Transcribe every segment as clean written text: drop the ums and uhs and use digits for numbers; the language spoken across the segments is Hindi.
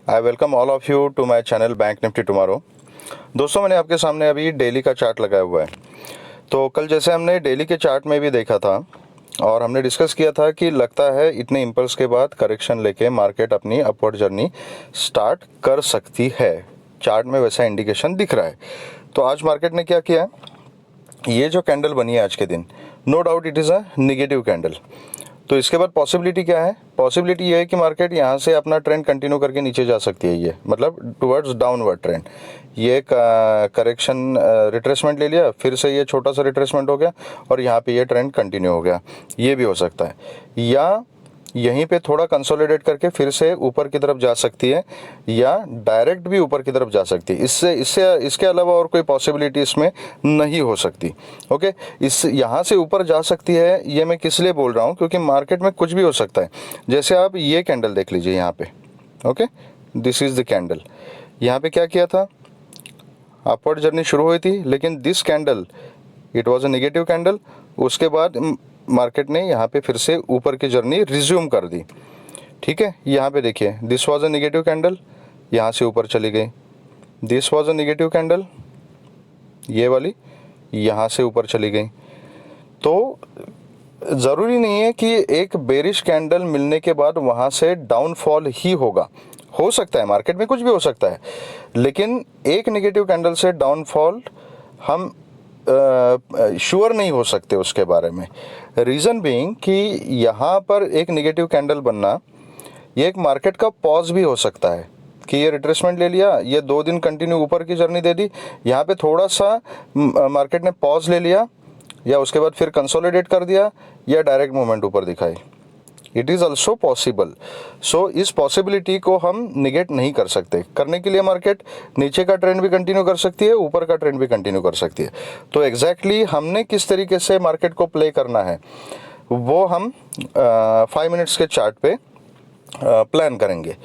I welcome all of you to my channel bank nifty tomorrow. दोस्तों, मैंने आपके सामने अभी डेली का चार्ट लगाया हुआ है। तो कल जैसे हमने डेली के चार्ट में भी देखा था और हमने डिस्कस किया था कि लगता है इतने इम्पल्स के बाद करेक्शन लेके मार्केट अपनी अपवर्ड जर्नी स्टार्ट कर सकती है। चार्ट में वैसा इंडिकेशन दिख रहा है। तो आज मार्केट ने क्या किया, ये जो कैंडल बनी है आज के दिन, no doubt it is a negative candle. तो इसके बाद पॉसिबिलिटी क्या है? पॉसिबिलिटी ये है कि मार्केट यहाँ से अपना ट्रेंड कंटिन्यू करके नीचे जा सकती है, ये मतलब टुवर्ड्स डाउनवर्ड ट्रेंड। ये करेक्शन रिट्रेसमेंट ले लिया, फिर से ये छोटा सा रिट्रेसमेंट हो गया और यहाँ पे ये ट्रेंड कंटिन्यू हो गया, ये भी हो सकता है। या यहीं पे थोड़ा कंसोलिडेट करके फिर से ऊपर की तरफ जा सकती है, या डायरेक्ट भी ऊपर की तरफ जा सकती है। इसके अलावा और कोई पॉसिबिलिटी इसमें नहीं हो सकती। ओके, इस यहाँ से ऊपर जा सकती है, ये मैं किस लिए बोल रहा हूँ, क्योंकि मार्केट में कुछ भी हो सकता है। जैसे आप ये कैंडल देख लीजिए यहाँ पे। Okay, this is the candle. यहाँ पे क्या किया था, अपवर्ड जर्नी शुरू हुई थी, लेकिन this candle it was a negative candle. उसके बाद मार्केट ने यहाँ पे फिर से ऊपर की जर्नी रिज्यूम कर दी। ठीक है, यहाँ पे देखिए, this was a negative candle, यहाँ से ऊपर चली गई। This was a negative candle, ये वाली यहाँ से ऊपर चली गई। तो ज़रूरी नहीं है कि एक बेरिश कैंडल मिलने के बाद वहाँ से डाउनफॉल ही होगा। हो सकता है, मार्केट में कुछ भी हो सकता है, लेकिन एक नेगेटिव कैंडल से डाउनफॉल हम श्योर नहीं हो सकते उसके बारे में। रीज़न बीइंग कि यहाँ पर एक नेगेटिव कैंडल बनना, ये एक मार्केट का पॉज भी हो सकता है कि ये रिट्रेसमेंट ले लिया, ये 2 दिन कंटिन्यू ऊपर की जर्नी दे दी, यहाँ पे थोड़ा सा मार्केट ने पॉज ले लिया, या उसके बाद फिर कंसोलिडेट कर दिया, या डायरेक्ट मूवमेंट ऊपर दिखाई। It is also possible. So इस पॉसिबिलिटी को हम निगेट नहीं कर सकते। करने के लिए मार्केट नीचे का ट्रेंड भी कंटिन्यू कर सकती है, ऊपर का ट्रेंड भी कंटिन्यू कर सकती है। तो एग्जैक्टली हमने किस तरीके से मार्केट को प्ले करना है वो हम 5 मिनट्स के चार्ट पे प्लान करेंगे।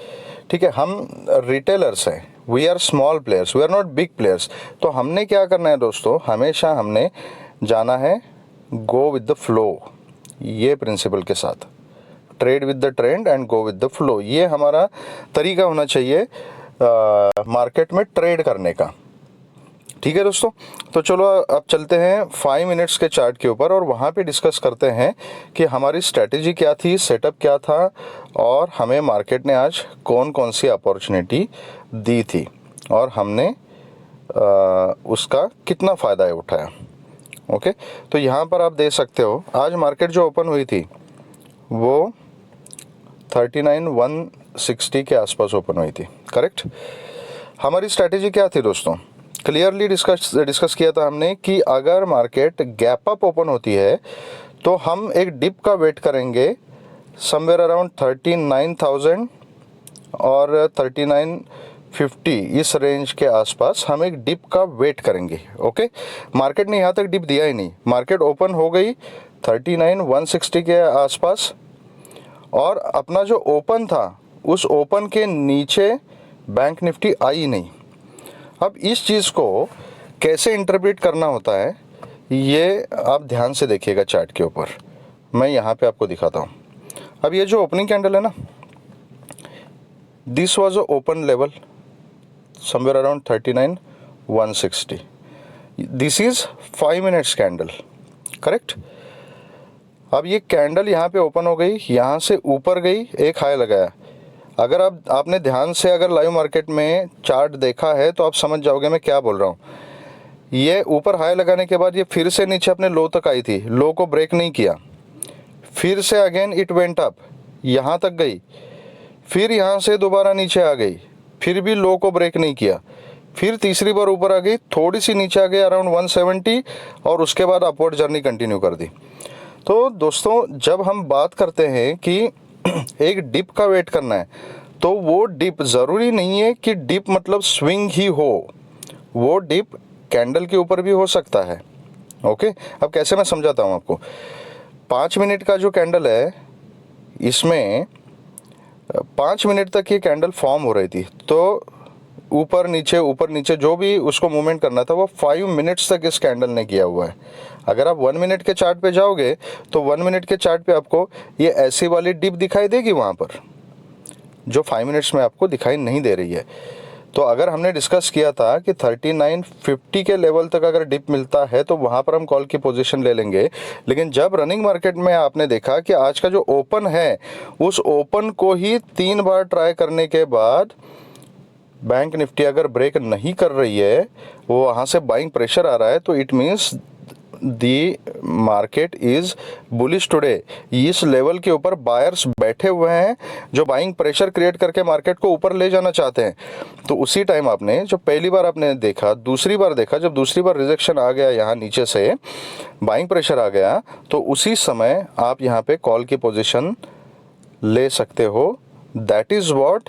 ठीक है, हम रिटेलर्स हैं, we are small players, we are not big players. तो हमने क्या करना है दोस्तों, हमेशा हमने जाना है गो विद द फ्लो, ये प्रिंसिपल के साथ। Trade with the trend and go with the flow, ये हमारा तरीका होना चाहिए मार्केट में ट्रेड करने का। ठीक है दोस्तों, तो चलो अब चलते हैं 5 मिनट्स के चार्ट के ऊपर और वहाँ पे डिस्कस करते हैं कि हमारी स्ट्रैटेजी क्या थी, सेटअप क्या था, और हमें मार्केट ने आज कौन कौन सी अपॉर्चुनिटी दी थी और हमने उसका कितना फ़ायदा उठाया। ओके, तो यहाँ पर आप देख सकते हो आज मार्केट जो ओपन हुई थी वो 39,160 के आसपास ओपन हुई थी। करेक्ट। हमारी स्ट्रैटेजी क्या थी दोस्तों, क्लियरली डिस्कस किया था हमने कि अगर मार्केट गैप अप ओपन होती है तो हम एक डिप का वेट करेंगे समवेयर अराउंड 39,000 और 3950, इस रेंज के आसपास हम एक डिप का वेट करेंगे। ओके, मार्केट ने यहाँ तक डिप दिया ही नहीं, मार्केट ओपन हो गई 39,160 के आसपास, और अपना जो ओपन था उस ओपन के नीचे बैंक निफ्टी आई नहीं। अब इस चीज़ को कैसे इंटरप्रेट करना होता है ये आप ध्यान से देखिएगा चार्ट के ऊपर, मैं यहाँ पे आपको दिखाता हूँ। अब ये जो ओपनिंग कैंडल है ना, this was a open level somewhere around 39,160। This is 5 minutes candle. Correct. अब ये कैंडल यहाँ पे ओपन हो गई, यहाँ से ऊपर गई, एक हाई लगाया। अगर आपने ध्यान से अगर लाइव मार्केट में चार्ट देखा है तो आप समझ जाओगे मैं क्या बोल रहा हूँ। ये ऊपर हाई लगाने के बाद ये फिर से नीचे अपने लो तक आई थी, लो को ब्रेक नहीं किया, फिर से अगेन इट वेंट अप, यहाँ तक गई, फिर यहाँ से दोबारा नीचे आ गई, फिर भी लो को ब्रेक नहीं किया, फिर तीसरी बार ऊपर आ गई, थोड़ी सी नीचे आ गई अराउंड 170, और उसके बाद अपवर्ड जर्नी कंटिन्यू कर दी। तो दोस्तों, जब हम बात करते हैं कि एक डिप का वेट करना है, तो वो डिप ज़रूरी नहीं है कि डिप मतलब स्विंग ही हो, वो डिप कैंडल के ऊपर भी हो सकता है। ओके, अब कैसे मैं समझाता हूँ आपको। 5 मिनट का जो कैंडल है, इसमें 5 मिनट तक ये कैंडल फॉर्म हो रही थी, तो ऊपर नीचे जो भी उसको मूवमेंट करना था वो 5 मिनट्स तक इस कैंडल ने किया हुआ है। अगर आप 1 मिनट के चार्ट पे जाओगे तो 1 मिनट के चार्ट पे आपको ये ऐसी वाली डिप दिखाई देगी वहाँ पर। जो 5 मिनट्स में आपको दिखाई नहीं दे रही है। तो अगर हमने डिस्कस किया था कि 3950 के लेवल तक अगर डिप मिलता है तो वहाँ पर हम कॉल की पोजीशन ले लेंगे, लेकिन जब रनिंग मार्केट में आपने देखा कि आज का जो ओपन है उस ओपन को ही 3 बार ट्राई करने के बाद बैंक निफ्टी अगर ब्रेक नहीं कर रही है, वो वहाँ से बाइंग प्रेशर आ रहा है, तो it means the market is bullish today. इस लेवल के ऊपर बायर्स बैठे हुए हैं जो बाइंग प्रेशर क्रिएट करके मार्केट को ऊपर ले जाना चाहते हैं। तो उसी टाइम आपने जो पहली बार आपने देखा, दूसरी बार देखा, जब दूसरी बार रिजेक्शन आ गया यहाँ नीचे से बाइंग प्रेशर आ गया, तो उसी समय आप यहाँ पे कॉल की पोजीशन ले सकते हो। That is what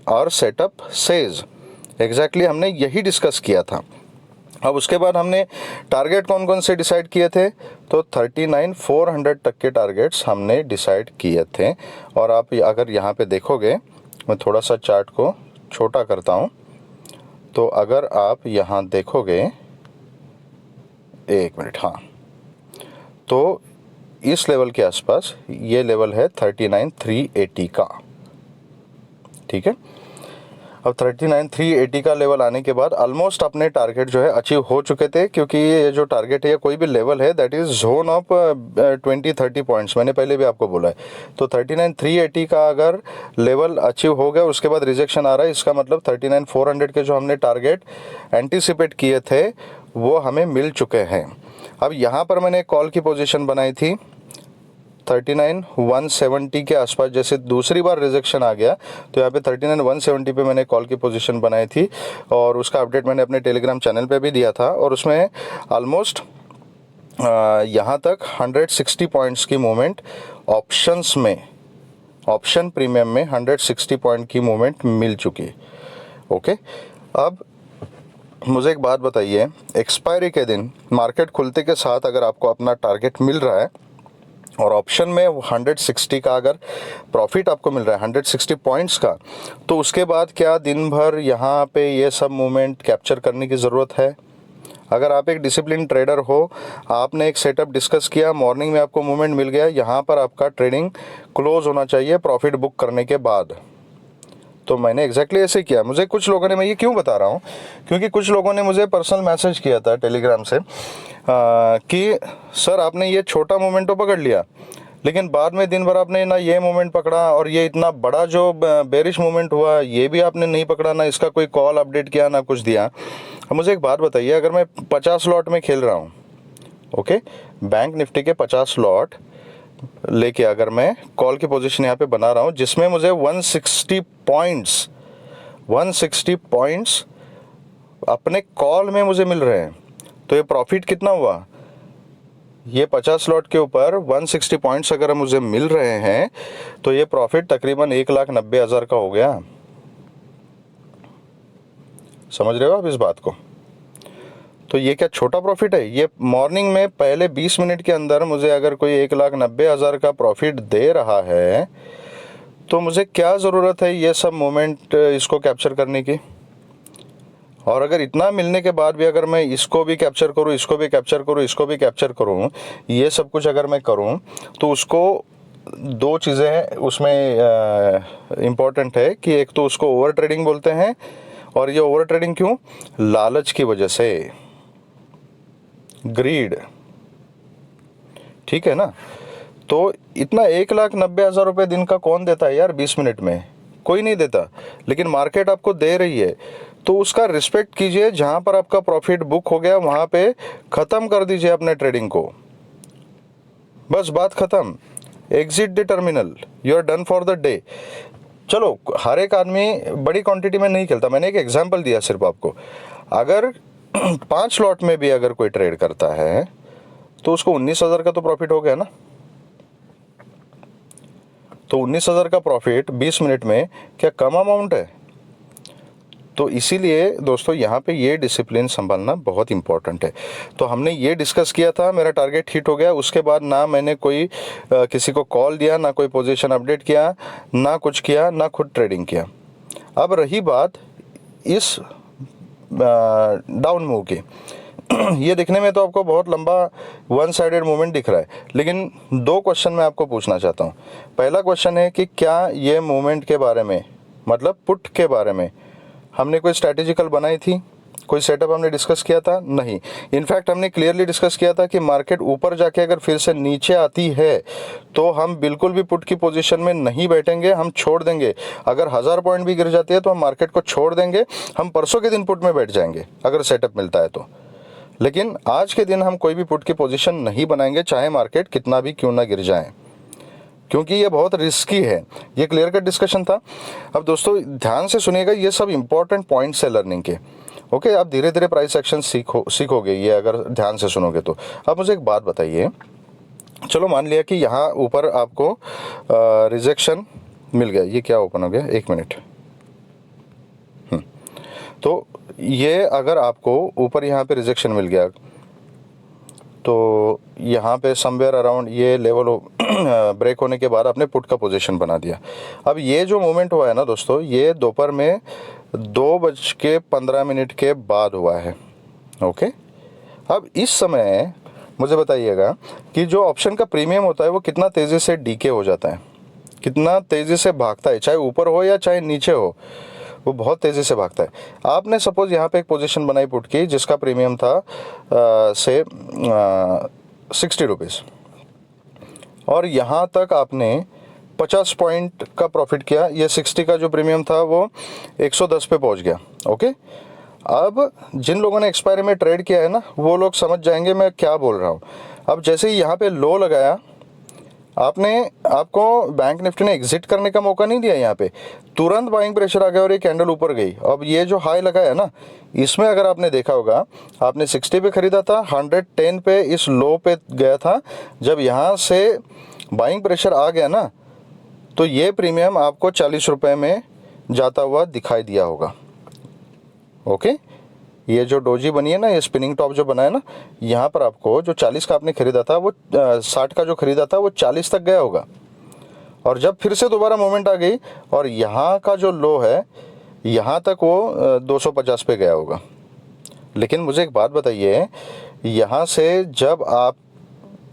our setup says. Exactly हमने यही डिस्कस किया था। अब उसके बाद हमने टारगेट कौन कौन से डिसाइड किए थे, तो 39,400 तक के टारगेट्स हमने डिसाइड किए थे। और आप अगर यहाँ पे देखोगे, मैं थोड़ा सा चार्ट को छोटा करता हूँ, तो अगर आप यहाँ देखोगे, एक मिनट, हाँ, तो इस लेवल के आसपास ये लेवल है 39,380 का, ठीक है। अब 39,380 का लेवल आने के बाद ऑलमोस्ट अपने टारगेट जो है अचीव हो चुके थे, क्योंकि ये जो टारगेट है कोई भी लेवल है that is zone of 20-30 points, मैंने पहले भी आपको बोला है। तो 39,380 का अगर लेवल अचीव हो गया, उसके बाद रिजेक्शन आ रहा है, इसका मतलब 39,400 के जो हमने टारगेट एंटिसिपेट किए थे वो हमें मिल चुके हैं। अब यहाँ पर मैंने कॉल की पोजीशन बनाई थी 39,170 के आसपास। जैसे दूसरी बार रिजेक्शन आ गया तो यहाँ पे 39,170 पे मैंने कॉल की पोजीशन बनाई थी, और उसका अपडेट मैंने अपने टेलीग्राम चैनल पे भी दिया था। और उसमें ऑलमोस्ट यहाँ तक 160 पॉइंट्स की मूवमेंट ऑप्शंस में, ऑप्शन प्रीमियम में 160 पॉइंट की मूवमेंट मिल चुकी। ओके, अब मुझे एक बात बताइए, एक्सपायरी के दिन मार्केट खुलते के साथ अगर आपको अपना टारगेट मिल रहा है और ऑप्शन में 160 का अगर प्रॉफिट आपको मिल रहा है, 160 पॉइंट्स का, तो उसके बाद क्या दिन भर यहाँ पे ये सब मूवमेंट कैप्चर करने की ज़रूरत है? अगर आप एक डिसिप्लिन ट्रेडर हो, आपने एक सेटअप डिस्कस किया, मॉर्निंग में आपको मूवमेंट मिल गया, यहाँ पर आपका ट्रेडिंग क्लोज होना चाहिए प्रॉफिट बुक करने के बाद। तो मैंने एग्जैक्टली ऐसे किया। मुझे कुछ लोगों ने, मैं ये क्यों बता रहा हूँ, क्योंकि कुछ लोगों ने मुझे पर्सनल मैसेज किया था टेलीग्राम से कि सर आपने ये छोटा मोमेंट तो पकड़ लिया, लेकिन बाद में दिन भर आपने ना ये मोमेंट पकड़ा, और ये इतना बड़ा जो बेरिश मोमेंट हुआ ये भी आपने नहीं पकड़ा, ना इसका कोई कॉल अपडेट किया, ना कुछ दिया। अब मुझे एक बात बताइए, अगर मैं 50 लॉट में खेल रहा हूँ, ओके, बैंक निफ्टी के 50 लॉट लेके अगर मैं कॉल की पोजीशन यहाँ पे बना रहा हूँ, जिसमें मुझे 160 पॉइंट्स अपने कॉल में मुझे मिल रहे हैं, तो ये प्रॉफिट कितना हुआ? ये 50 लॉट के ऊपर 160 पॉइंट्स अगर मुझे मिल रहे हैं तो ये प्रॉफिट तकरीबन 1,90,000 का हो गया। समझ रहे हो आप इस बात को? तो ये क्या छोटा प्रॉफिट है? ये मॉर्निंग में पहले 20 मिनट के अंदर मुझे अगर कोई 1,90,000 का प्रॉफिट दे रहा है, तो मुझे क्या ज़रूरत है ये सब मोमेंट इसको कैप्चर करने की? और अगर इतना मिलने के बाद भी अगर मैं इसको भी कैप्चर करूँ, इसको भी कैप्चर करूँ, इसको भी कैप्चर करूँ, ये सब कुछ अगर मैं करूँ, तो उसको दो चीज़ें उसमें इम्पॉर्टेंट है कि एक तो उसको ओवर ट्रेडिंग बोलते हैं, और ये ओवर ट्रेडिंग क्यों? लालच की वजह से, ग्रीड, ठीक है ना। तो इतना 1,90,000 रुपये दिन का कौन देता है यार 20 मिनट में? कोई नहीं देता, लेकिन मार्केट आपको दे रही है, तो उसका रिस्पेक्ट कीजिए। जहाँ पर आपका प्रॉफिट बुक हो गया वहाँ पे ख़त्म कर दीजिए अपने ट्रेडिंग को, बस बात ख़त्म। Exit the terminal, you are done for the day. चलो, हर एक आदमी बड़ी क्वांटिटी में नहीं खेलता, मैंने एक एग्जांपल दिया सिर्फ आपको। अगर 5 लॉट में भी अगर कोई ट्रेड करता है तो उसको 19,000 का तो प्रॉफिट हो गया ना। तो 19,000 का प्रॉफिट 20 मिनट में क्या कम अमाउंट है? तो इसीलिए दोस्तों यहाँ पे ये डिसिप्लिन संभालना बहुत इंपॉर्टेंट है। तो हमने ये डिस्कस किया था, मेरा टारगेट हिट हो गया, उसके बाद ना मैंने कोई किसी को कॉल दिया, ना कोई पोजीशन अपडेट किया, ना कुछ किया, ना खुद ट्रेडिंग किया। अब रही बात इस डाउन मूव की, ये दिखने में तो आपको बहुत लंबा वन साइडेड मूवमेंट दिख रहा है, लेकिन दो क्वेश्चन मैं आपको पूछना चाहता हूँ। पहला क्वेश्चन है कि क्या ये मूवमेंट के बारे में, मतलब पुट के बारे में हमने कोई स्ट्रैटेजिकल बनाई थी, कोई सेटअप हमने डिस्कस किया था? नहीं। इनफैक्ट हमने क्लियरली डिस्कस किया था कि मार्केट ऊपर जाके अगर फिर से नीचे आती है तो हम बिल्कुल भी पुट की पोजीशन में नहीं बैठेंगे, हम छोड़ देंगे। अगर 1000 पॉइंट भी गिर जाती है तो हम मार्केट को छोड़ देंगे, हम परसों के दिन पुट में बैठ जाएंगे अगर सेटअप मिलता है तो। लेकिन आज के दिन हम कोई भी पुट की पोजीशन नहीं बनाएंगे, चाहे मार्केट कितना भी क्यों ना गिर जाए, क्योंकि ये बहुत रिस्की है। ये क्लियर कट डिस्कशन था। अब दोस्तों ध्यान से सुनिएगा, ये सब इंपॉर्टेंट पॉइंट्स है लर्निंग के। ओके, आप धीरे धीरे प्राइस एक्शन सीखोगे ये अगर ध्यान से सुनोगे तो। अब मुझे एक बात बताइए, चलो मान लिया कि यहाँ ऊपर आपको रिजेक्शन मिल गया, ये क्या ओपन हो गया, 1 मिनट। तो ये अगर आपको ऊपर यहाँ पे रिजेक्शन मिल गया तो यहाँ पे समवेयर अराउंड ये लेवल ब्रेक होने के बाद आपने पुट का पोजीशन बना दिया। अब ये जो मोमेंट हुआ है ना दोस्तों, ये दोपहर में 2:15 के बाद हुआ है। ओके, अब इस समय मुझे बताइएगा कि जो ऑप्शन का प्रीमियम होता है वो कितना तेज़ी से डीके हो जाता है, कितना तेज़ी से भागता है, चाहे ऊपर हो या चाहे नीचे हो, वो बहुत तेज़ी से भागता है। आपने सपोज़ यहाँ पे एक पोजीशन बनाई पुट की जिसका प्रीमियम था से 60 रुपीज़, और यहाँ तक आपने 50 पॉइंट का प्रॉफिट किया। ये 60 का जो प्रीमियम था वो 110 पे पहुँच गया। ओके, अब जिन लोगों ने एक्सपायरी में ट्रेड किया है ना, वो लोग समझ जाएंगे मैं क्या बोल रहा हूँ। अब जैसे ही यहाँ पे लो लगाया, आपको बैंक निफ्टी ने एग्जिट करने का मौका नहीं दिया, यहाँ पे तुरंत बाइंग प्रेशर आ गया और ये कैंडल ऊपर गई। अब ये जो हाई लगाया ना, इसमें अगर आपने देखा होगा, आपने 60 पे खरीदा था, 110 पे इस लो पे गया था। जब यहाँ से बाइंग प्रेशर आ गया ना, तो ये प्रीमियम आपको 40 रुपये में जाता हुआ दिखाई दिया होगा। ओके, ये जो डोजी बनी है ना, ये स्पिनिंग टॉप जो बना है ना, यहाँ पर आपको जो 40 का आपने खरीदा था वो 60 का जो खरीदा था वो 40 तक गया होगा। और जब फिर से दोबारा मोमेंट आ गई और यहाँ का जो लो है यहाँ तक वो 250 पे गया होगा। लेकिन मुझे एक बात बताइए, यहाँ से जब आप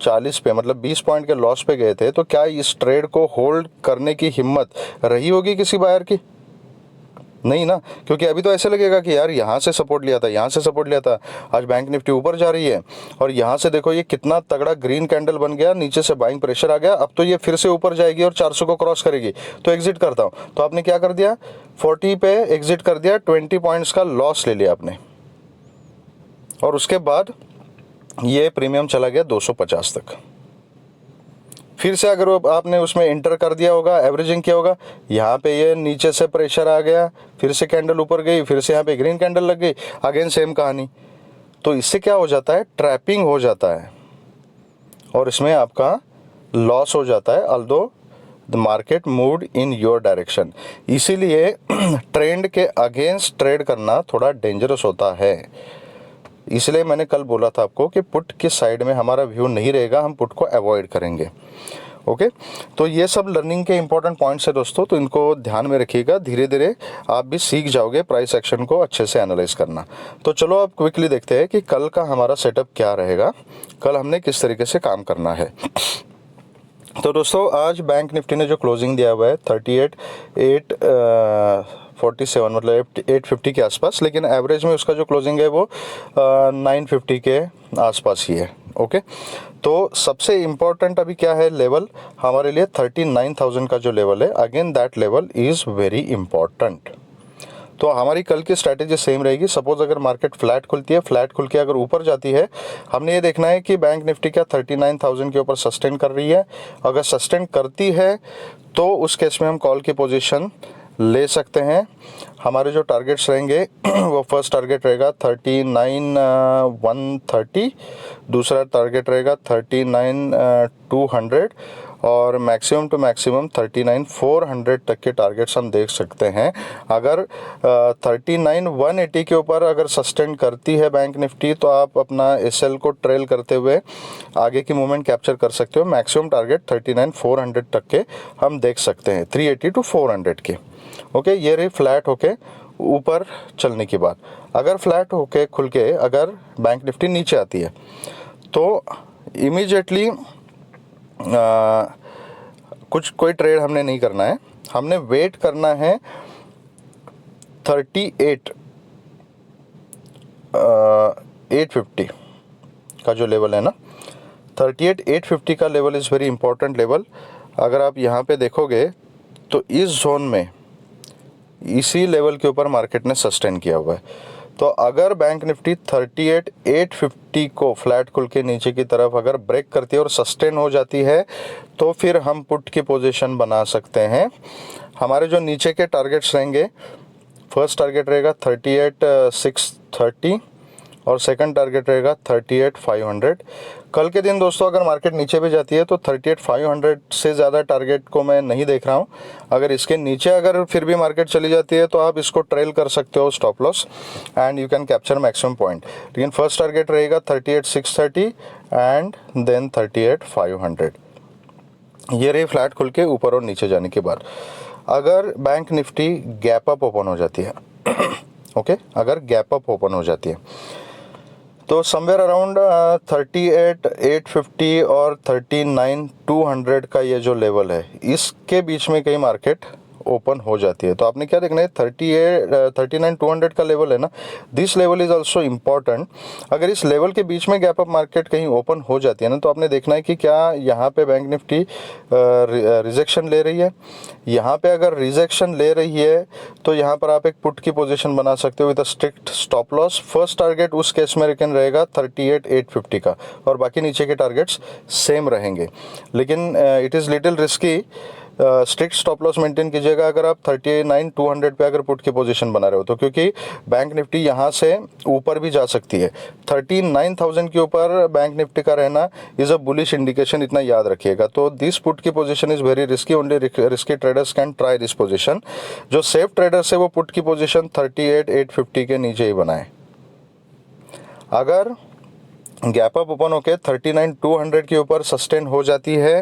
40 पे मतलब 20 पॉइंट के लॉस पे गए थे, तो क्या इस ट्रेड को होल्ड करने की हिम्मत रही होगी किसी बायर की? नहीं ना, क्योंकि अभी तो ऐसे लगेगा कि यार यहाँ से सपोर्ट लिया था, यहाँ से सपोर्ट लिया था, आज बैंक निफ्टी ऊपर जा रही है और यहाँ से देखो ये कितना तगड़ा ग्रीन कैंडल बन गया, नीचे से बाइंग प्रेशर आ गया, अब तो ये फिर से ऊपर जाएगी और 400 को क्रॉस करेगी, तो एग्जिट करता हूँ। तो आपने क्या कर दिया, 40 पे एग्जिट कर दिया, 20 पॉइंट्स का लॉस ले लिया आपने, और उसके बाद ये प्रीमियम चला गया 250 तक। फिर से अगर आपने उसमें इंटर कर दिया होगा, एवरेजिंग किया होगा, यहाँ पे ये नीचे से प्रेशर आ गया, फिर से कैंडल ऊपर गई, फिर से यहाँ पे ग्रीन कैंडल लग गई, अगेन सेम कहानी। तो इससे क्या हो जाता है, ट्रैपिंग हो जाता है और इसमें आपका लॉस हो जाता है, although the market moved in your direction. इसीलिए ट्रेंड के अगेंस्ट ट्रेड करना थोड़ा डेंजरस होता है। इसलिए मैंने कल बोला था आपको कि पुट की साइड में हमारा व्यू नहीं रहेगा, हम पुट को अवॉइड करेंगे। ओके, तो ये सब लर्निंग के इंपॉर्टेंट पॉइंट्स है दोस्तों, तो इनको ध्यान में रखिएगा। धीरे धीरे आप भी सीख जाओगे प्राइस एक्शन को अच्छे से एनालाइज करना। तो चलो अब क्विकली देखते हैं कि कल का हमारा सेटअप क्या रहेगा, कल हमने किस तरीके से काम करना है। तो दोस्तों आज बैंक निफ्टी ने जो क्लोजिंग दिया हुआ है 38,847 मतलब 850 के आसपास, लेकिन एवरेज में उसका जो क्लोजिंग है वो 950 के आसपास ही है। ओके, तो सबसे इम्पोर्टेंट अभी क्या है लेवल हमारे लिए, 39,000 का जो लेवल है, again that level is very important. तो हमारी कल की स्ट्रैटेजी सेम रहेगी। सपोज अगर मार्केट फ्लैट खुलती है, फ्लैट खुल के अगर ऊपर जाती है, हमने ये देखना है कि बैंक निफ्टी क्या 39,000 के ऊपर सस्टेन कर रही है। अगर सस्टेन करती है तो उस केस में हम कॉल की पोजीशन ले सकते हैं। हमारे जो टारगेट्स रहेंगे वो फर्स्ट टारगेट रहेगा 39,130, दूसरा टारगेट रहेगा 39,200 और मैक्सिमम टू मैक्सिमम 39,400 तक के टारगेट्स हम देख सकते हैं। अगर 39,180 के ऊपर अगर सस्टेन करती है बैंक निफ्टी तो आप अपना एसएल को ट्रेल करते हुए आगे की मूवमेंट कैप्चर कर सकते हो। मैक्सिमम टारगेट 39,400 तक के हम देख सकते हैं, 380 to 400 के। ओके, ये रही फ्लैट होके ऊपर चलने के बाद। अगर फ्लैट होके खुल के अगर बैंक निफ्टी नीचे आती है तो इमीडिएटली कोई ट्रेड हमने नहीं करना है, हमने वेट करना है 38,850 का जो लेवल है ना, 38,850 का level is very important level. अगर आप यहाँ पे देखोगे तो इस जोन में इसी लेवल के ऊपर मार्केट ने सस्टेन किया हुआ है। तो अगर बैंक निफ्टी 38,850 को फ्लैट खुल के नीचे की तरफ अगर ब्रेक करती है और सस्टेन हो जाती है तो फिर हम पुट की पोजीशन बना सकते हैं। हमारे जो नीचे के टारगेट्स रहेंगे, फर्स्ट टारगेट रहेगा 38,630 और सेकंड टारगेट रहेगा 38,500। कल के दिन दोस्तों अगर मार्केट नीचे भी जाती है तो 38,500 से ज़्यादा टारगेट को मैं नहीं देख रहा हूँ। अगर इसके नीचे अगर फिर भी मार्केट चली जाती है तो आप इसको ट्रेल कर सकते हो stop loss and you can capture maximum point. लेकिन फर्स्ट टारगेट रहेगा 38,630 एंड देन 38,500। ये रही फ्लैट खुल के ऊपर और नीचे जाने के बाद। अगर bank Nifty gap up open हो जाती है ओके, अगर गैप अप ओपन हो जाती है तो समवेयर अराउंड 38,850 और 39,200 का ये जो लेवल है इसके बीच में कहीं मार्केट ओपन हो जाती है। तो आपने क्या देखना है, 39,200 का लेवल है ना, this level is also important. अगर इस लेवल के बीच में गैप अप मार्केट कहीं ओपन हो जाती है ना तो आपने देखना है कि क्या यहाँ पे बैंक निफ्टी रिजेक्शन ले रही है। यहाँ पे अगर रिजेक्शन ले रही है तो यहाँ पर आप एक पुट की पोजीशन बना सकते हो with a strict stop loss. First target उस केस में रिकन रहेगा 38,850 का और बाकी नीचे के टारगेट्स सेम रहेंगे। लेकिन it is little risky, strict stop loss maintain कीजिएगा अगर आप 39,200 पे अगर पुट की पोजीशन बना रहे हो तो, क्योंकि बैंक निफ्टी यहाँ से ऊपर भी जा सकती है। 39,000 के ऊपर बैंक निफ्टी का रहना इज़ अ बुलिश इंडिकेशन, इतना याद रखिएगा। तो दिस पुट की position is very risky, only risky traders can try this position. जो सेफ ट्रेडर्स है वो पुट की पोजीशन 38,850 के नीचे ही बनाए। अगर गैप अप ओपन होके 39,200 के ऊपर सस्टेन हो जाती है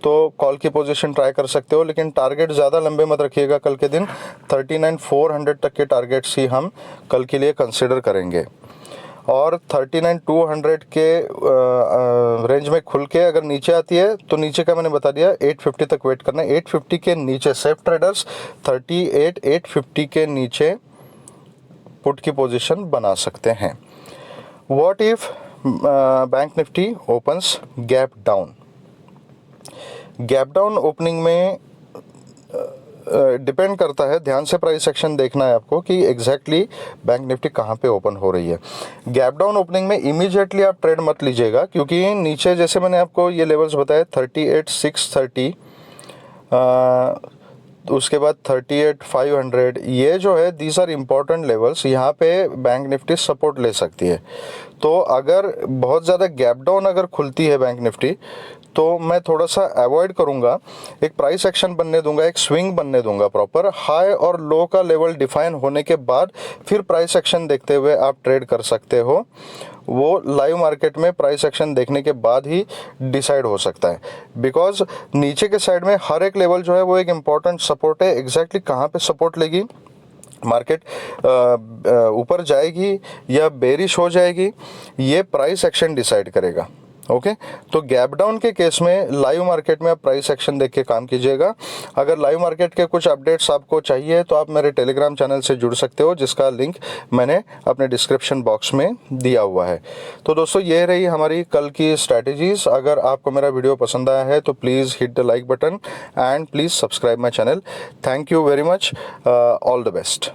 तो कॉल की पोजीशन ट्राई कर सकते हो, लेकिन टारगेट ज़्यादा लंबे मत रखिएगा। कल के दिन 39,400 तक के टारगेट्स ही हम कल के लिए कंसिडर करेंगे। और 39,200 के रेंज में खुल के अगर नीचे आती है तो नीचे का मैंने बता दिया 850 तक वेट करना है। 850 के नीचे सेफ ट्रेडर्स 38,850 के नीचे पुट की पोजीशन बना सकते हैं। What if bank Nifty opens gap down? Gap down opening में डिपेंड करता है, ध्यान से प्राइस एक्शन देखना है आपको कि एग्जैक्टली बैंक निफ्टी कहाँ पे ओपन हो रही है। गैप डाउन ओपनिंग में इमीडिएटली आप ट्रेड मत लीजिएगा, क्योंकि नीचे जैसे मैंने आपको ये लेवल्स बताए 38,630 उसके बाद 38,500, ये जो है दीज आर इम्पॉर्टेंट लेवल्स। यहाँ पे बैंक निफ्टी सपोर्ट ले सकती है। तो अगर बहुत ज़्यादा गैप डाउन अगर खुलती है बैंक निफ्टी तो मैं थोड़ा सा अवॉइड करूँगा, एक प्राइस एक्शन बनने दूंगा, एक स्विंग बनने दूंगा प्रॉपर। हाई और लो का लेवल डिफाइन होने के बाद फिर प्राइस एक्शन देखते हुए आप ट्रेड कर सकते हो। वो लाइव मार्केट में प्राइस एक्शन देखने के बाद ही डिसाइड हो सकता है, बिकॉज नीचे के साइड में हर एक लेवल जो है वो एक इम्पॉर्टेंट सपोर्ट है। एग्जैक्टली कहाँ पे सपोर्ट लेगी मार्केट, ऊपर जाएगी या बेरिश हो जाएगी, ये प्राइस एक्शन डिसाइड करेगा। ओके तो गैप डाउन के केस में लाइव मार्केट में आप प्राइस एक्शन देख के काम कीजिएगा। अगर लाइव मार्केट के कुछ अपडेट्स आपको चाहिए तो आप मेरे टेलीग्राम चैनल से जुड़ सकते हो, जिसका लिंक मैंने अपने डिस्क्रिप्शन बॉक्स में दिया हुआ है। तो दोस्तों ये रही हमारी कल की स्ट्रैटेजीज। अगर आपको मेरा वीडियो पसंद आया है तो please hit the like button and please subscribe my channel. Thank you very much, all the best.